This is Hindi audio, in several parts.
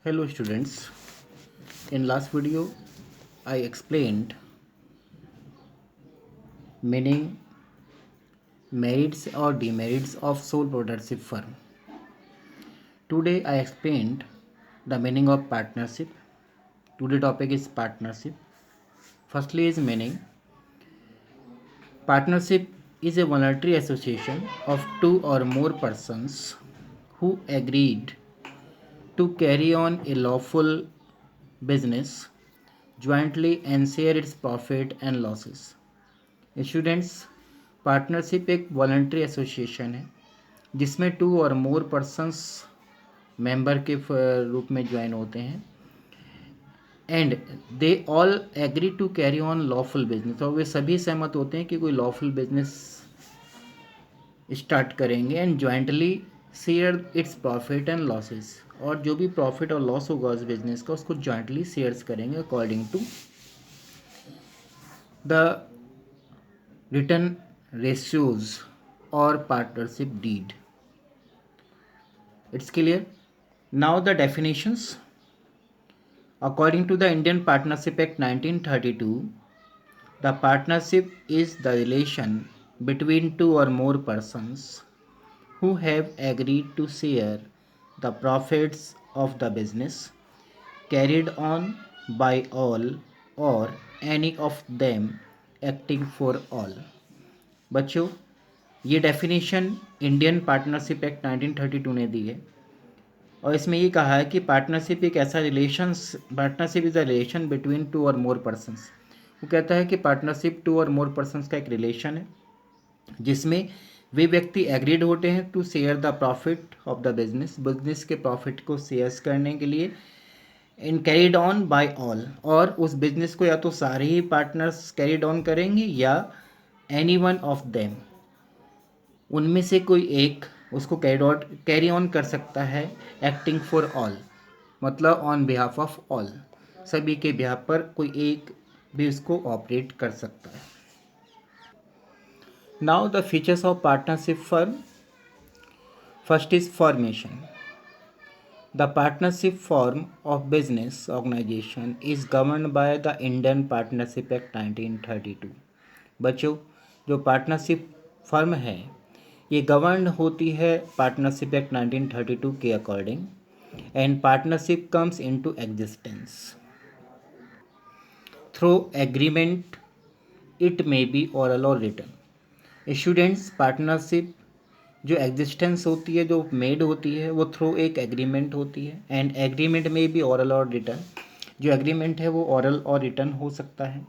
Hello students, in last video I explained meaning, merits or demerits of sole proprietorship firm. Today I explained the meaning of partnership. Today topic is partnership. Firstly is meaning. Partnership is a voluntary association of two or more persons who agreed to carry on a lawful business jointly and share its profit and losses. Students, partnership एक वॉलंटरी एसोसिएशन है जिसमें टू और मोर पर्सनस मेंबर के रूप में ज्वाइन होते हैं and they all agree to carry on lawful business, और वे सभी सहमत होते हैं कि कोई लॉफुल बिजनेस स्टार्ट करेंगे and jointly share its profit and losses, और जो भी प्रॉफिट और लॉस होगा उस बिजनेस का उसको ज्वाइंटली शेयर्स करेंगे according to the written ratios or partnership deed. It's clear? Now the definitions. According to the Indian Partnership Act 1932, the partnership is the relation between two or more persons who have agreed to share the profits of the business carried on by all or any of them acting for all. बच्चों, ये डेफिनेशन इंडियन पार्टनरशिप एक्ट 1932 ने दी है और इसमें ये कहा है कि पार्टनरशिप एक ऐसा partnership is a relation between two और मोर पर्सनस। वो कहता है कि पार्टनरशिप टू और मोर पर्सनस का एक रिलेशन है जिसमें वे व्यक्ति एग्रीड होते हैं to share the profit of the business के प्रॉफिट को शेयर्स करने के लिए in carried on by all, और उस बिजनेस को या तो सारे ही पार्टनर्स कैरिड ऑन करेंगे या एनी वन ऑफ देम, उनमें से कोई एक उसको कैरी ऑन कर सकता है एक्टिंग फॉर ऑल, मतलब ऑन बिहाफ ऑफ ऑल, सभी के बिहाफ पर कोई एक भी उसको ऑपरेट कर सकता है। Now the features of partnership firm. First is formation. The partnership form of business organisation is govern by the Indian Partnership Act 1932। बच्चों, जो पार्टनरशिप फर्म है ये गवर्न होती है पार्टनरशिप एक्ट 1932 के according and partnership comes into existence through agreement, it may be oral और रिटन। स्टूडेंट्स, पार्टनरशिप जो एग्जिस्टेंस होती है, जो मेड होती है, वो थ्रू एक एग्रीमेंट होती है एंड एग्रीमेंट में भी ओरल और रिटन। जो एग्रीमेंट है वो ओरल और रिटन हो सकता है।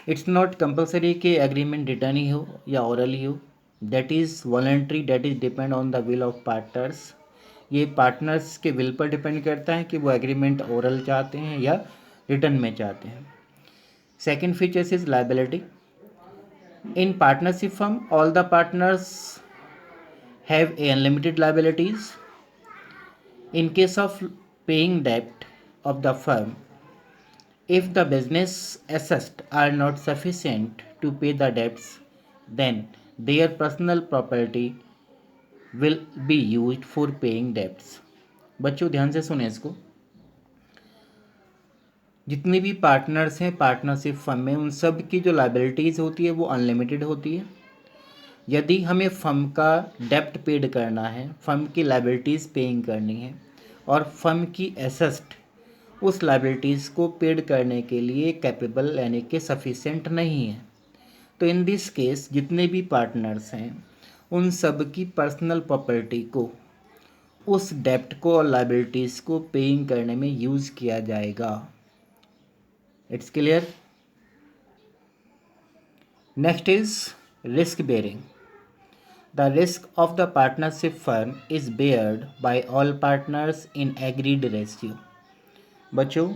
इट्स नॉट कंपल्सरी कि एग्रीमेंट रिटन ही हो या ओरल ही हो, that is voluntary, that is depend on the will of partners. ये पार्टनर्स के विल पर डिपेंड करता है कि वो एग्रीमेंट ओरल चाहते हैं या रिटन में चाहते हैं। Second features is liability. In partnership firm all the partners have unlimited liabilities. In case of paying debt of the firm, if the business assets are not sufficient to pay the debts, then their personal property will be used for paying debts. बच्चों ध्यान से सुने इसको। जितने भी पार्टनर्स हैं पार्टनरशिप फर्म में, उन सब की जो लाइबिलिटीज़ होती है वो अनलिमिटेड होती है। यदि हमें फर्म का डेप्ट पेड करना है, फर्म की लाइबिलिटीज़ पेइंग करनी है और फर्म की एसेट उस लाइबिलिटीज़ को पेड करने के लिए कैपेबल यानी कि सफिशेंट नहीं है, तो इन दिस केस जितने भी पार्टनर्स हैं उन सब की पर्सनल प्रॉपर्टी को उस डेप्ट को और लाइबिलिटीज़ को पेइंग करने में यूज़ किया जाएगा। It's clear? Next is risk bearing. The risk of the partnership firm is bared by all partners in agreed ratio. बच्चों,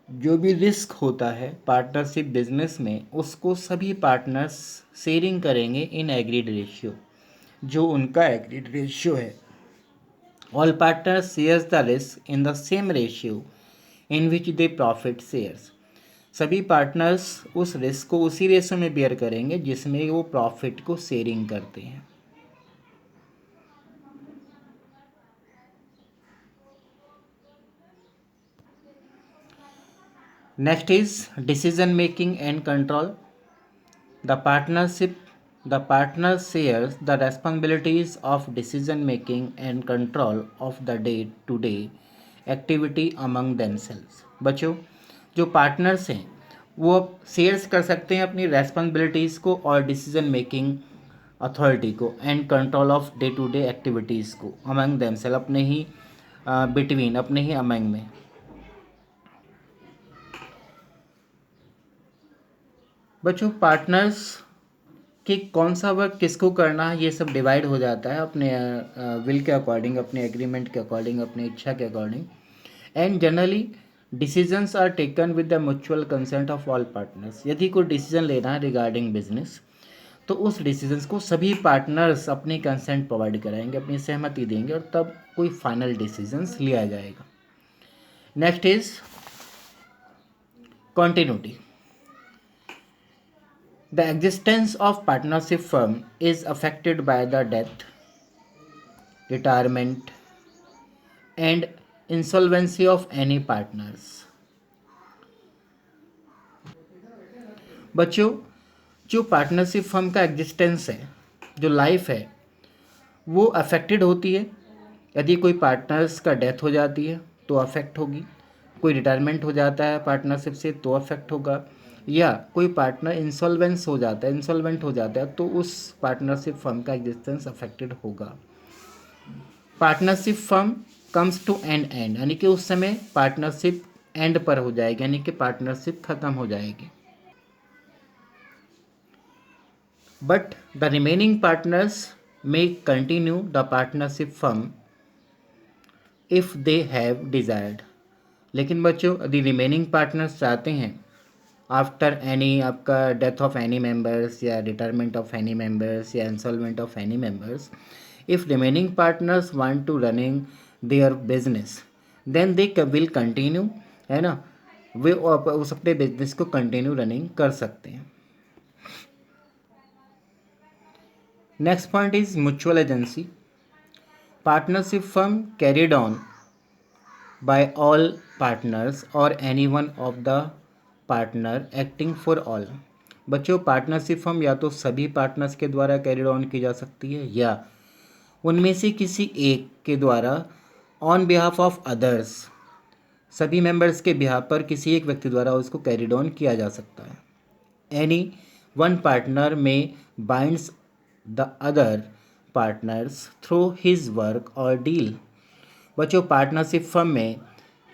जो भी रिस्क होता है पार्टनरशिप बिजनेस में उसको सभी पार्टनर्स शेयरिंग करेंगे इन एग्रीड रेशियो, जो उनका एग्रीड रेशियो है। All partners shares the risk in the same ratio in which they profit shares. सभी पार्टनर्स उस रिस्क को उसी रेशो में बेयर करेंगे जिसमें वो प्रॉफिट को शेयरिंग करते हैं। Next is decision making and control. The partnership the partner shares the responsibilities of decision making and control of the day to day activity among themselves. बच्चों, जो पार्टनर्स हैं वो शेयर्स कर सकते हैं अपनी रेस्पॉन्सिबिलिटीज़ को और डिसीजन मेकिंग अथॉरिटी को and control of day to day activities को अमंग देमसेल्फ, अपने ही बिटवीन, अपने ही अमंग में। बच्चों, पार्टनर्स कि कौन सा वर्क किसको करना है ये सब डिवाइड हो जाता है अपने विल के अकॉर्डिंग, अपने एग्रीमेंट के अकॉर्डिंग, अपनी इच्छा के according. And generally decisions are taken with the mutual consent of all partners. यदि कोई डिसीजन लेना है रिगार्डिंग बिजनेस तो उस डिसीजंस को सभी पार्टनर्स अपनी कंसेंट प्रोवाइड कराएंगे, अपनी सहमति देंगे और तब कोई फाइनल डिसीजंस लिया जाएगा। Next is continuity. The existence of partnership firm is affected by the death, retirement, and insolvency of any partners. बच्चों, जो पार्टनरशिप फर्म का एग्जिस्टेंस है, जो लाइफ है, वो अफेक्टेड होती है। यदि कोई पार्टनर्स का डेथ हो जाती है तो अफेक्ट होगी, कोई रिटायरमेंट हो जाता है पार्टनरशिप से तो अफेक्ट होगा, या कोई पार्टनर इंसॉल्वेंट हो जाता है तो उस पार्टनरशिप फर्म का एग्जिस्टेंस अफेक्टेड होगा। Partnership firm comes to end यानी कि उस समय पार्टनरशिप एंड पर हो जाएगी, यानी कि पार्टनरशिप खत्म हो जाएगी। But the remaining partners may continue the partnership firm if they have desired। लेकिन बच्चों, यदि रिमेनिंग पार्टनर्स चाहते हैं आफ्टर एनी आपका डेथ ऑफ एनी मेंबर्स या रिटायरमेंट ऑफ एनी मेंबर्स या insolvent of any members, if remaining partners want to running their business then they will continue, है ना, वे उस अपने बिजनेस को कंटिन्यू रनिंग कर सकते हैं। Next point is mutual agency. Partnership firm carried on by all partners or any one of the partner acting for all। बच्चों, पार्टनरशिप फर्म या तो सभी पार्टनर्स के द्वारा कैरिड ऑन की जा सकती है या उनमें से किसी एक के द्वारा ऑन बिहाफ ऑफ अदर्स, सभी मेंबर्स के बिहाफ पर किसी एक व्यक्ति द्वारा उसको कैरिड ऑन किया जा सकता है। एनी वन पार्टनर में binds the other partners through his work और डील। बच्चों, पार्टनरशिप फर्म में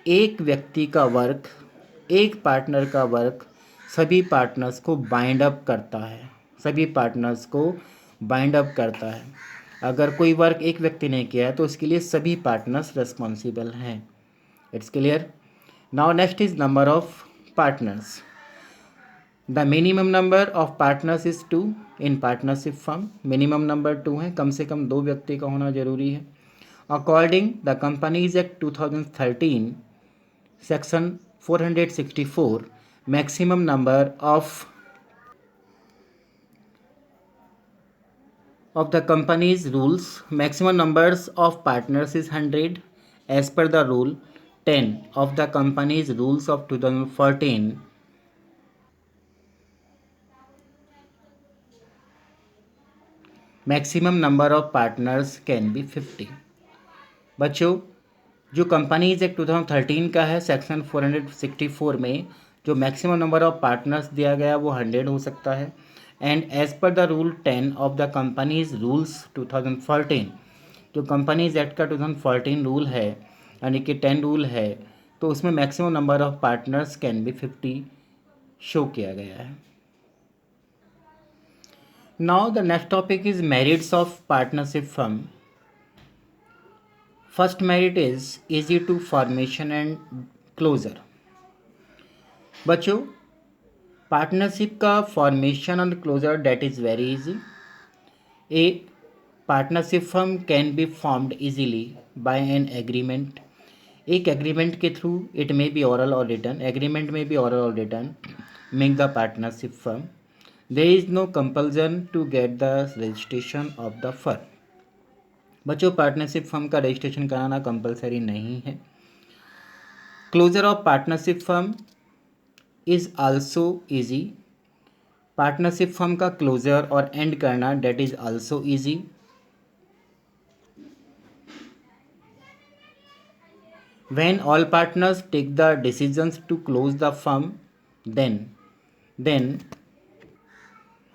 एक व्यक्ति का वर्क, एक पार्टनर का वर्क सभी पार्टनर्स को बाइंड अप करता है, सभी पार्टनर्स को बाइंड अप करता है। अगर कोई वर्क एक व्यक्ति ने किया है तो उसके लिए सभी पार्टनर्स रिस्पॉन्सिबल हैं। It's clear. Now next is number of partners. The minimum number of partners is 2 in partnership firm. Minimum number 2 है, कम से कम 2 व्यक्ति का होना जरूरी है। According the Companies Act 2013, Section 464, maximum number of the company's rules, maximum numbers of partners is 100 as per the rule 10 of the company's rules of 2014. Maximum number of partners can be 50। बच्चों, जो कंपनीज एक्ट 2013 का है सेक्शन 464 में जो मैक्सिमम नंबर ऑफ पार्टनर्स दिया गया वो 100 हो सकता है। And as per the rule 10 of the companies rules 2014, जो कंपनीज एक्ट का 2014 रूल है यानी कि 10 रूल है, तो उसमें maximum number of partners can be 50 show किया गया है। Now the next topic is merits of partnership firm. First merit is easy to formation and closure. बच्चों, पार्टनरशिप का formation and closure that is very easy. A partnership firm can be formed easily by an agreement. एक एग्रीमेंट के थ्रू, इट मे बी ओरल और written, agreement may be oral और written, make the partnership firm. There is no compulsion to get the registration of the firm. बच्चों, पार्टनरशिप फर्म का रजिस्ट्रेशन कराना कंपलसरी नहीं है। Closure of partnership firm is also easy. Partnership firm का क्लोजर और एंड करना that is also easy. When all partners take the decisions to close the firm, then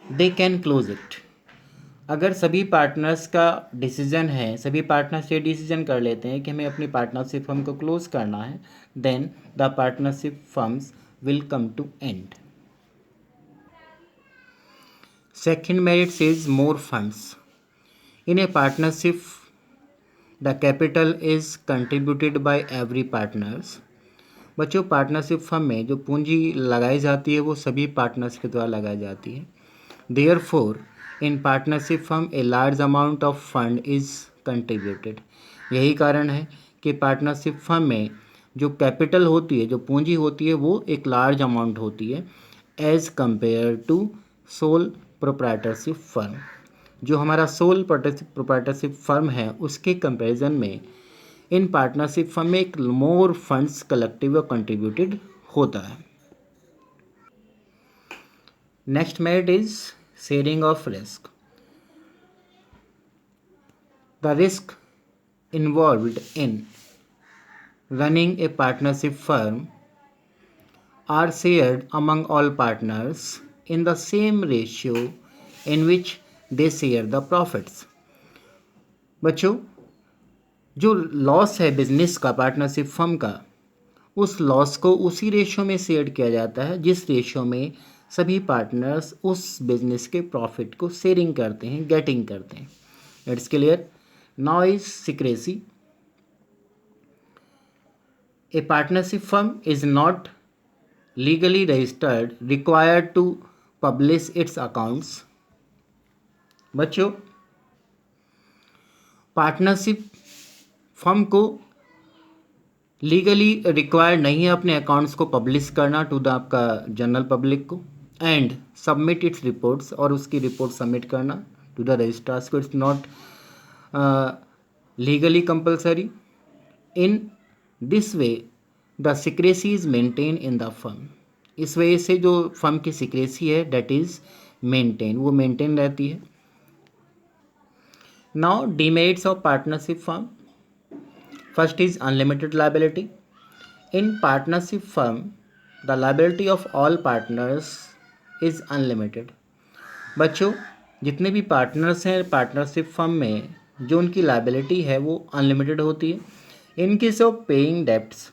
they can close it. अगर सभी पार्टनर्स का डिसीजन है, सभी पार्टनर्स ये डिसीजन कर लेते हैं कि हमें अपनी पार्टनरशिप फर्म को क्लोज करना है, then the partnership firms will come to end. Second merit says more funds. In a partnership the capital is contributed by every partners. बच्चों, पार्टनरशिप फर्म में जो पूंजी लगाई जाती है वो सभी पार्टनर्स के द्वारा लगाई जाती है। Therefore in partnership firm a large amount of fund is contributed. यही कारण है कि पार्टनरशिप फर्म में जो कैपिटल होती है, जो पूंजी होती है, वो एक लार्ज अमाउंट होती है as compare to sole proprietorship firm. जो हमारा सोल प्रोप्राइटरशिप फर्म है उसके कंपैरिजन में इन पार्टनरशिप फर्म में एक मोर फंड्स कलेक्टिव और कंट्रीब्यूटेड होता है। Next merit is sharing of risk. The risk involved in running a partnership firm are shared among all partners in the same ratio in which they share the profits. बच्चों, जो लॉस है बिजनेस का, पार्टनरशिप फर्म का, उस लॉस को उसी रेशियो में शेयर किया जाता है जिस रेशियो में सभी पार्टनर्स उस बिजनेस के प्रॉफिट को शेयरिंग करते हैं, गेटिंग करते हैं। It's clear. Now is secrecy. A partnership firm is not legally registered required to publish its accounts. बच्चों, पार्टनरशिप फर्म को लीगली रिक्वायर्ड नहीं है अपने अकाउंट्स को पब्लिश करना टू द आपका जनरल पब्लिक को, एंड सबमिट इट्स रिपोर्ट्स, और उसकी रिपोर्ट सबमिट करना टू द रजिस्ट्रार्स को। It's not legally compulsory. In this way the secrecy is maintain in the firm. इस वजह से जो फर्म की सिक्रेसी है डेट इज मेंटेन, वो मेंटेन रहती है। Now demerits of partnership firm. First is unlimited liability. In partnership firm, the liability of all partners is unlimited. बच्चों, जितने भी पार्टनर्स हैं पार्टनरशिप फर्म में, जो उनकी लाइबिलिटी है वो अनलिमिटेड होती है। In case of paying debts,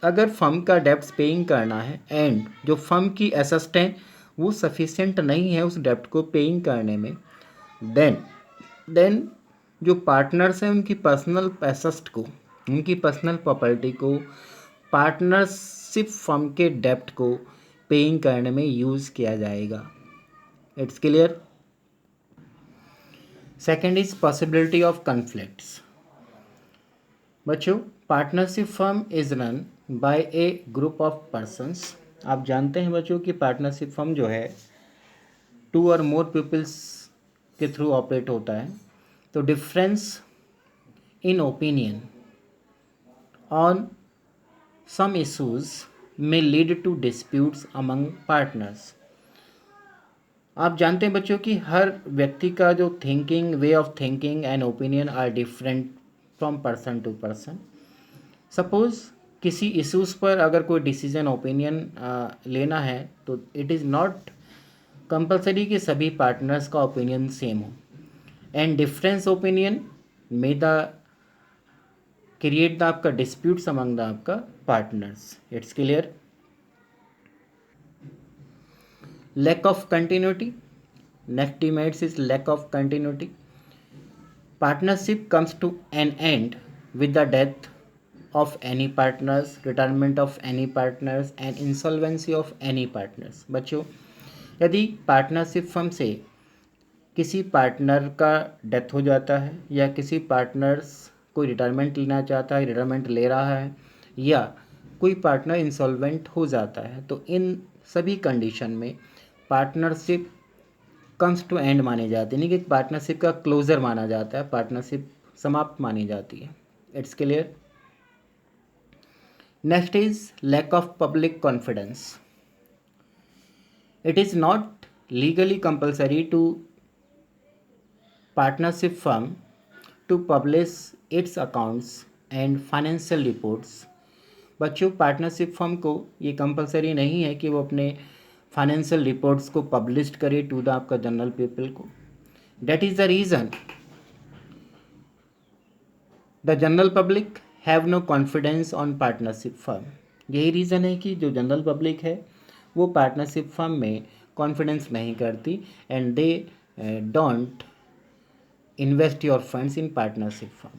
अगर फर्म का डेब्ट्स पेइंग करना है एंड जो फर्म की एसेट हैं वो सफिशिएंट नहीं है उस डेब्ट को पेइंग करने में, देन जो पार्टनर्स हैं उनकी पर्सनल एसेट को, उनकी पर्सनल प्रॉपर्टी को पार्टनरशिप फर्म के डेब्ट को पेइंग करने में यूज़ किया जाएगा। It's clear. Second is possibility of conflicts. बच्चों, partnership firm is run by a group of persons. आप जानते हैं बच्चों कि पार्टनरशिप फर्म जो है 2 और मोर पीपल्स के थ्रू ऑपरेट होता है। तो difference in opinion on some issues में lead to disputes among partners. आप जानते हैं बच्चों कि हर व्यक्ति का जो thinking, way of thinking and opinion are different from person to person. Suppose किसी इश्यूज़ पर अगर कोई डिसीजन, ओपिनियन लेना है तो इट इज़ नॉट कंपल्सरी कि सभी पार्टनर्स का ओपिनियन सेम हो, एंड डिफरेंस ओपिनियन में द क्रिएट द आपका डिस्प्यूट्स अमंग द आपका partners. It's clear. Lack of continuity. Next demerits is lack of continuity. Partnership comes to an end with the death of any partners, retirement of any partners and insolvency of any partners। बच्चों, यदि पार्टनरशिप फर्म से किसी पार्टनर का डेथ हो जाता है या किसी पार्टनर्स कोई रिटायरमेंट लेना चाहता है, रिटायरमेंट ले रहा है, या कोई पार्टनर इंसॉल्वेंट हो जाता है, तो इन सभी कंडीशन में पार्टनरशिप कम्स टू एंड मानी जाती है, यानी कि पार्टनरशिप का क्लोजर माना जाता है, पार्टनरशिप समाप्त मानी जाती है। It's clear. Next is lack of public confidence. It is not legally compulsory to partnership firm to publish its accounts and financial reports. बच्चों, पार्टनरशिप फर्म को ये कंपलसरी नहीं है कि वो अपने फाइनेंशियल रिपोर्ट्स को पब्लिश करे टू द आपका जनरल पीपल को. That is the reason the general public have no confidence on partnership firm. यही रीज़न है कि जो जनरल पब्लिक है वो पार्टनरशिप फर्म में कॉन्फिडेंस नहीं करती and they don't invest your funds in partnership firm.